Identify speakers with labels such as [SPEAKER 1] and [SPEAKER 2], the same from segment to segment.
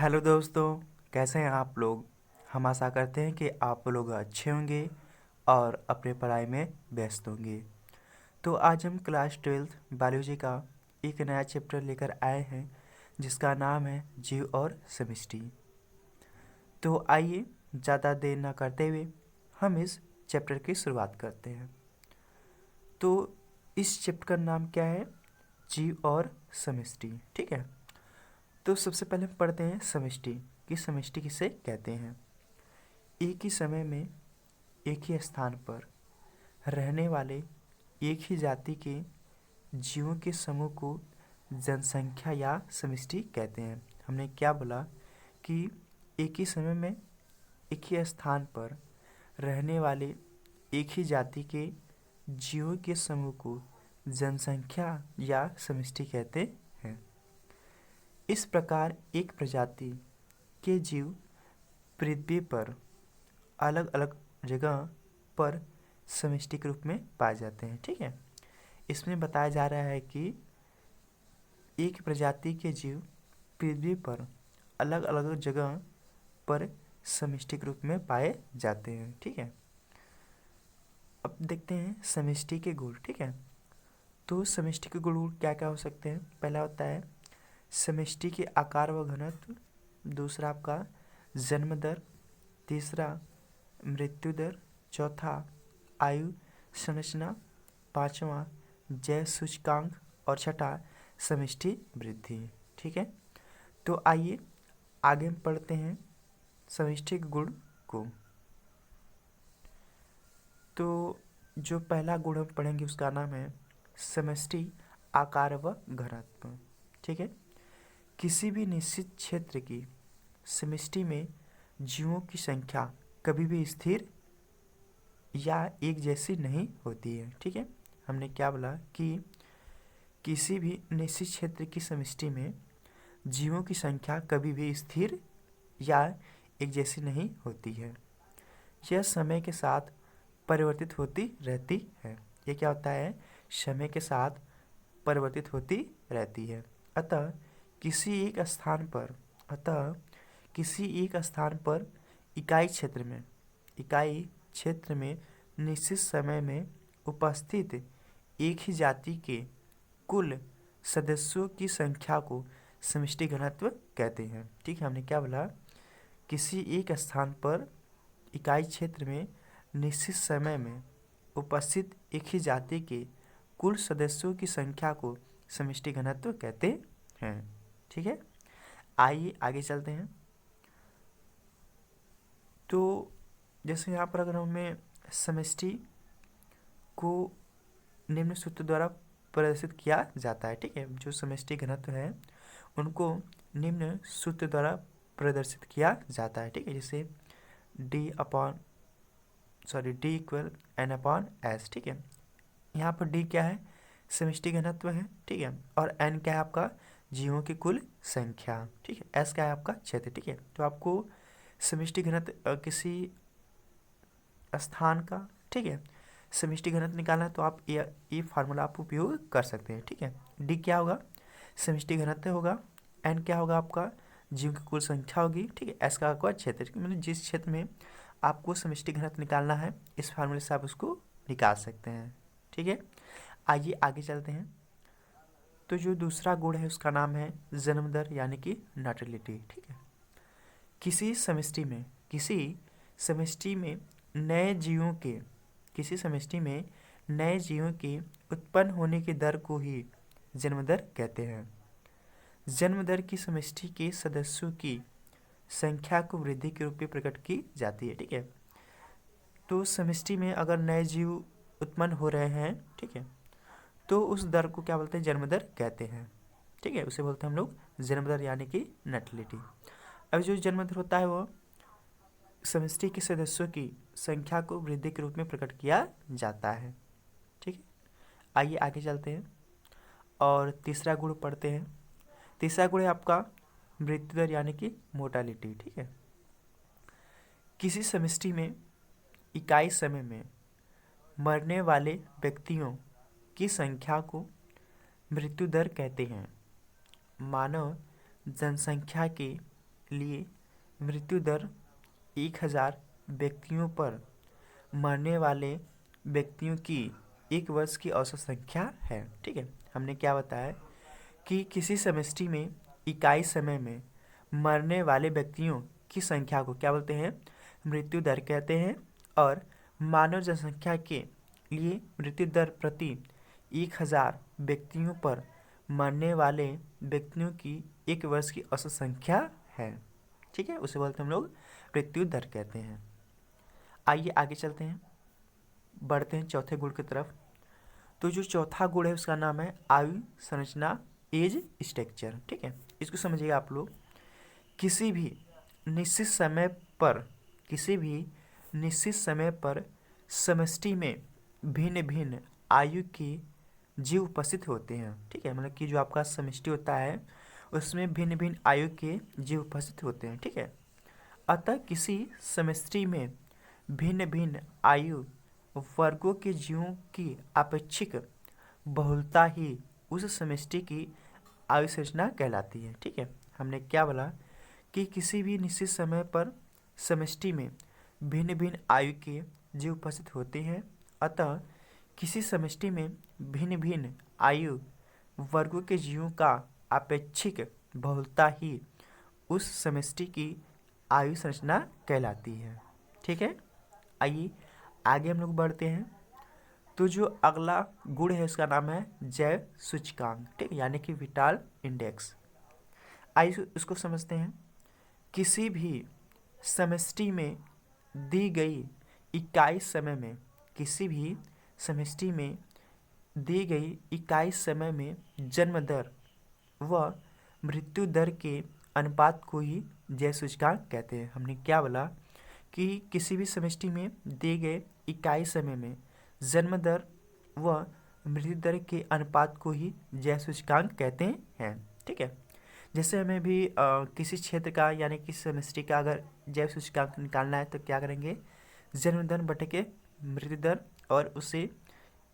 [SPEAKER 1] Hello दोस्तों, कैसे हैं आप लोग। हम आशा करते हैं कि आप लोग अच्छे होंगे और अपने पढ़ाई में व्यस्त होंगे। तो आज हम क्लास 12th बायोलॉजी का एक नया चैप्टर लेकर आए हैं जिसका नाम है जीव और समष्टि। तो आइए ज़्यादा देर ना करते हुए हम इस चैप्टर की शुरुआत करते हैं। तो इस चैप्टर का नाम क्या है? जीव और समष्टि। ठीक है। तो सबसे पहले हम पढ़ते हैं समष्टि कि समष्टि किसे कहते हैं। एक ही समय में एक ही स्थान पर रहने वाले एक ही जाति के जीवों के समूह को जनसंख्या या समष्टि कहते हैं। हमने क्या बोला कि एक ही समय में एक ही स्थान पर रहने वाले एक ही जाति के जीवों के समूह को जनसंख्या या समष्टि कहते हैं। इस प्रकार एक प्रजाति के जीव पृथ्वी पर अलग अलग जगह पर समष्टि के रूप में पाए जाते हैं। ठीक है। इसमें बताया जा रहा है कि एक प्रजाति के जीव पृथ्वी पर अलग अलग जगह पर समष्टि के रूप में पाए जाते हैं। ठीक है। अब देखते हैं समष्टि के गुण। ठीक है। तो समष्टि के गुण क्या क्या हो सकते हैं? पहला होता है समष्टि के आकार व घनत्व, दूसरा आपका जन्म दर, तीसरा मृत्यु दर, चौथा आयु संरचना, पांचवा जैव सूचकांक और छठा समष्टि वृद्धि। ठीक है। तो आइए आगे हम पढ़ते हैं समष्टि के गुण को। तो जो पहला गुण हम पढ़ेंगे उसका नाम है समष्टि आकार व घनत्व। ठीक है। किसी भी निश्चित क्षेत्र की समष्टि में जीवों की संख्या कभी भी स्थिर या एक जैसी नहीं होती है। ठीक है। हमने क्या बोला कि किसी भी निश्चित क्षेत्र की समष्टि में जीवों की संख्या कभी भी स्थिर या एक जैसी नहीं होती है। यह समय के साथ परिवर्तित होती रहती है। ये क्या होता है? समय के साथ परिवर्तित होती रहती है। अतः किसी एक स्थान पर अतः किसी एक स्थान पर इकाई क्षेत्र में निश्चित समय में उपस्थित एक ही जाति के कुल सदस्यों की संख्या को समष्टि घनत्व कहते हैं। ठीक है। हमने क्या बोला? किसी एक स्थान पर इकाई क्षेत्र में निश्चित समय में उपस्थित एक ही जाति के कुल सदस्यों की संख्या को समष्टि घनत्व कहते हैं। ठीक है। आइए आगे चलते हैं। तो जैसे यहाँ पर अगर हमें समष्टि को निम्न सूत्र द्वारा प्रदर्शित किया जाता है। ठीक है। जो समष्टि घनत्व है उनको निम्न सूत्र द्वारा प्रदर्शित किया जाता है। ठीक है। जैसे D equal N upon S. ठीक है। यहाँ पर डी क्या है? समष्टि घनत्व है। ठीक है। और एन क्या है? आपका जीवों की कुल संख्या। ठीक है। एस क्या है? आपका क्षेत्र। ठीक है। तो आपको समष्टि घनत्व किसी स्थान का, ठीक है, समष्टि घनत्व निकालना है तो आप ये फार्मूला आप उपयोग कर सकते हैं। ठीक है। डी क्या होगा? समष्टि घनत्व होगा। एन क्या होगा? आपका जीव की कुल संख्या होगी। ठीक है। एस का आपका क्षेत्र, मतलब जिस क्षेत्र में आपको समष्टि घनत्व निकालना है इस फार्मूले से आप उसको निकाल सकते हैं। ठीक है। आइए आगे चलते हैं। तो जो दूसरा गुण है उसका नाम है जन्म दर यानी कि नाटिलिटी। ठीक है। किसी समष्टि में नए जीवों के किसी समष्टि में नए जीवों के उत्पन्न होने की दर को ही जन्म दर कहते हैं। जन्म दर की समष्टि के सदस्यों की संख्या को वृद्धि के रूप में प्रकट की जाती है। ठीक है। तो समष्टि में अगर नए जीव उत्पन्न हो रहे हैं, ठीक है, तो उस दर को क्या बोलते हैं? जन्म दर कहते हैं। ठीक है। उसे बोलते हैं हम लोग जन्म दर यानी कि नैटिलिटी। अब जो जन्म दर होता है वो समष्टि के सदस्यों की संख्या को वृद्धि के रूप में प्रकट किया जाता है। ठीक है। आइए आगे चलते हैं और तीसरा गुण पढ़ते हैं। तीसरा गुण है आपका मृत्यु दर यानी कि मोर्टालिटी। ठीक है। किसी समष्टि में इकाई समय में मरने वाले व्यक्तियों की संख्या को मृत्यु दर कहते हैं। मानव जनसंख्या के लिए मृत्यु दर 1000 व्यक्तियों पर मरने वाले व्यक्तियों की एक वर्ष की औसत संख्या है। ठीक है, हमने क्या बताया कि किसी समष्टि में इकाई समय में मरने वाले व्यक्तियों की संख्या को क्या बोलते हैं, मृत्यु दर कहते हैं। और मानव जनसंख्या के लिए मृत्यु दर प्रति 1000 व्यक्तियों पर मरने वाले व्यक्तियों की एक वर्ष की औसत संख्या है। ठीक है, उसे बोलते हम लोग मृत्यु दर कहते हैं। आइए आगे चलते हैं, बढ़ते हैं चौथे गुण की तरफ। तो जो चौथा गुण है उसका नाम है आयु संरचना, एज स्ट्रक्चर। ठीक है, इसको समझिएगा आप लोग। किसी भी निश्चित समय पर समष्टि में भिन्न भिन्न आयु के जीव उपस्थित होते हैं। ठीक है, मतलब कि जो आपका समष्टि होता है उसमें भिन्न भिन्न आयु के जीव उपस्थित होते हैं। ठीक है, अतः किसी समष्टि में भिन्न भिन्न आयु वर्गों के जीवों की आपेक्षिक बहुलता ही उस समष्टि की आयु संरचना कहलाती है। ठीक है, हमने क्या बोला कि किसी भी निश्चित समय पर समष्टि में भिन्न भिन्न आयु के जीव उपस्थित होते हैं, अतः किसी समष्टि में भिन्न भिन्न आयु वर्गों के जीवों का आपेक्षिक बहुलता ही उस समष्टि की आयु संरचना कहलाती है। ठीक है, आइए आगे हम लोग बढ़ते हैं। तो जो अगला गुण है उसका नाम है जैव सूचकांक। ठीक है, यानी कि विटाल इंडेक्स। आइए उसको समझते हैं। किसी भी समष्टि में दी गई इकाई समय में जन्म दर व मृत्यु दर के अनुपात को ही जैव सूचकांक कहते हैं। हमने क्या बोला कि किसी भी समष्टि में दिए गए इकाई समय में जन्म दर व मृत्यु दर के अनुपात को ही जैव सूचकांक कहते हैं। ठीक है, जैसे हमें भी किसी क्षेत्र का यानी किसी समष्टि का अगर जैव सूचकांक निकालना है तो क्या करेंगे, जन्म दर बटे के मृत्यु दर और उसे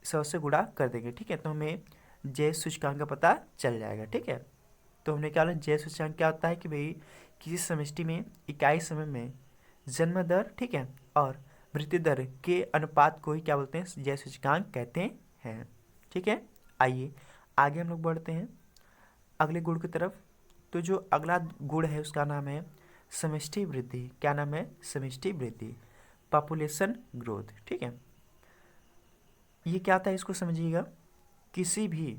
[SPEAKER 1] 100 से गुणा कर देंगे। ठीक है, तो हमें जैव सूचकांक का पता चल जाएगा। ठीक है, तो हमने क्या बोला, जैव सूचकांक क्या होता है कि भाई किसी समष्टि में इकाई समय में जन्म दर, ठीक है, और मृत्यु दर के अनुपात को ही क्या बोलते हैं, जैव सूचकांक कहते हैं। ठीक है, आइए आगे हम लोग बढ़ते हैं अगले गुण की तरफ। तो जो अगला गुण है उसका नाम है समष्टि वृद्धि। क्या नाम है, समष्टि वृद्धि, पॉपुलेशन ग्रोथ। ठीक है, ये क्या होता है इसको समझिएगा। किसी भी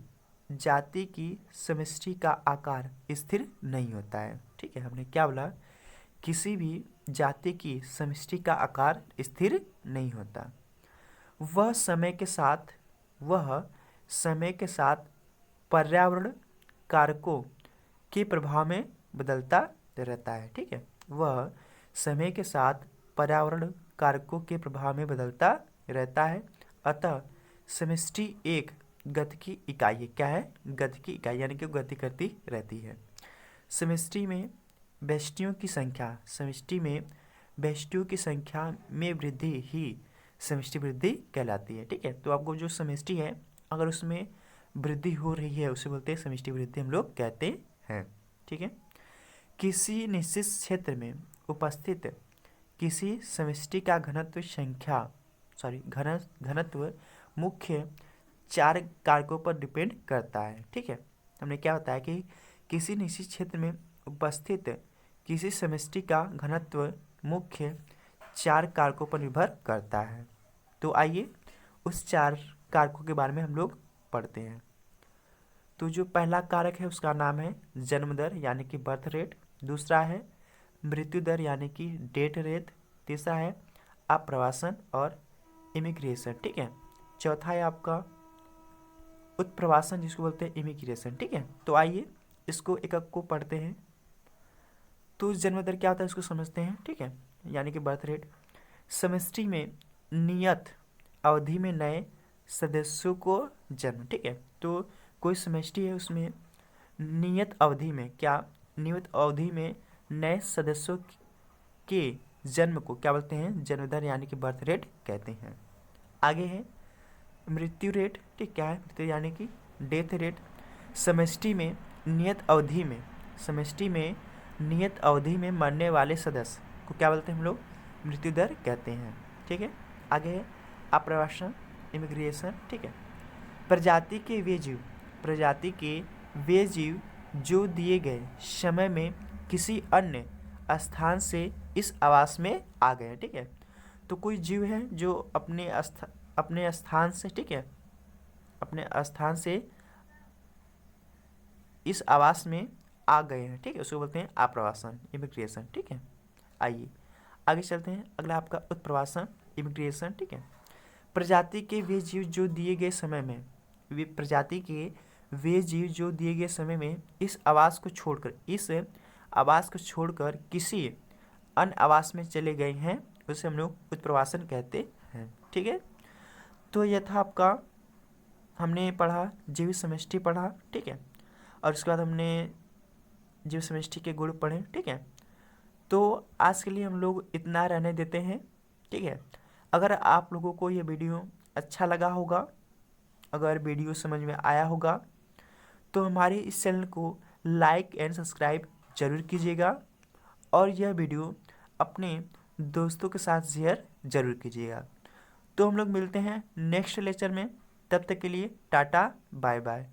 [SPEAKER 1] जाति की समष्टि का आकार स्थिर नहीं होता है। ठीक है, हमने क्या बोला, किसी भी जाति की समष्टि का आकार स्थिर नहीं होता। वह समय के साथ पर्यावरण कारकों के प्रभाव में बदलता रहता है। ठीक है, वह समय के साथ पर्यावरण कारकों के प्रभाव में बदलता रहता है। अतः समष्टि एक गति की इकाई है। क्या है, गति की इकाई, यानी कि गति करती रहती है। समष्टि में व्यष्टियों की संख्या में वृद्धि ही समष्टि वृद्धि कहलाती है। ठीक है, तो आपको जो समष्टि है अगर उसमें वृद्धि हो रही है उसे बोलते हैं समष्टि वृद्धि, हम लोग कहते हैं। ठीक है, किसी निश्चित क्षेत्र में उपस्थित किसी समष्टि का घनत्व मुख्य 4 कारकों पर डिपेंड करता है। ठीक है, हमने क्या बताया कि किसी निश्चित क्षेत्र में उपस्थित किसी समष्टि का घनत्व मुख्य 4 कारकों पर निर्भर करता है। तो आइए उस 4 कारकों के बारे में हम लोग पढ़ते हैं। तो जो पहला कारक है उसका नाम है जन्म दर यानी कि बर्थ रेट। दूसरा है मृत्यु दर यानी कि डेथ रेट। तीसरा है आप्रवासन और इमिग्रेशन। ठीक है, चौथा है आपका उत्प्रवासन जिसको बोलते हैं इमिग्रेशन। ठीक है, तो आइए इसको एक एक को पढ़ते हैं। तो जन्म दर क्या होता है इसको समझते हैं। ठीक है, यानी कि बर्थ रेट। समष्टि में नियत अवधि में नए सदस्यों को जन्म। ठीक है, तो कोई समष्टि है उसमें नियत अवधि में नए सदस्यों के जन्म को क्या बोलते हैं, जन्म दर यानी कि बर्थ रेट कहते हैं। आगे है मृत्यु रेट। ठीक, क्या है मृत्यु यानी कि डेथ रेट। समष्टि में नियत अवधि में मरने वाले सदस्य को क्या बोलते हैं हम लोग? मृत्यु दर कहते हैं। ठीक है, आगे है आप्रवासन, इमिग्रेशन। ठीक है, प्रजाति के वे जीव जो दिए गए समय में किसी अन्य स्थान से इस आवास में आ गए। ठीक है, तो कोई जीव है जो अपने स्थान से, ठीक है, अपने स्थान से इस आवास में आ गए हैं। ठीक है, उसको बोलते हैं आप्रवासन, इमिग्रेशन। ठीक है, आइए आगे चलते हैं। अगला आपका उत्प्रवासन, इमिग्रेशन। ठीक है, प्रजाति के वे जीव जो दिए गए समय में इस आवास को छोड़कर किसी अन्य आवास में चले गए हैं, उसे हम लोग उत्प्रवासन कहते हैं। ठीक है, तो यह था आपका, हमने पढ़ा जीव समष्टि पढ़ा। ठीक है, और उसके बाद हमने जीव समष्टि के गुण पढ़े। ठीक है, तो आज के लिए हम लोग इतना रहने देते हैं। ठीक है, अगर आप लोगों को ये वीडियो अच्छा लगा होगा, अगर वीडियो समझ में आया होगा, तो हमारे इस चैनल को लाइक एंड सब्सक्राइब जरूर कीजिएगा, और यह वीडियो अपने दोस्तों के साथ शेयर जरूर कीजिएगा। तो हम लोग मिलते हैं नेक्स्ट लेक्चर में, तब तक के लिए टाटा बाय बाय।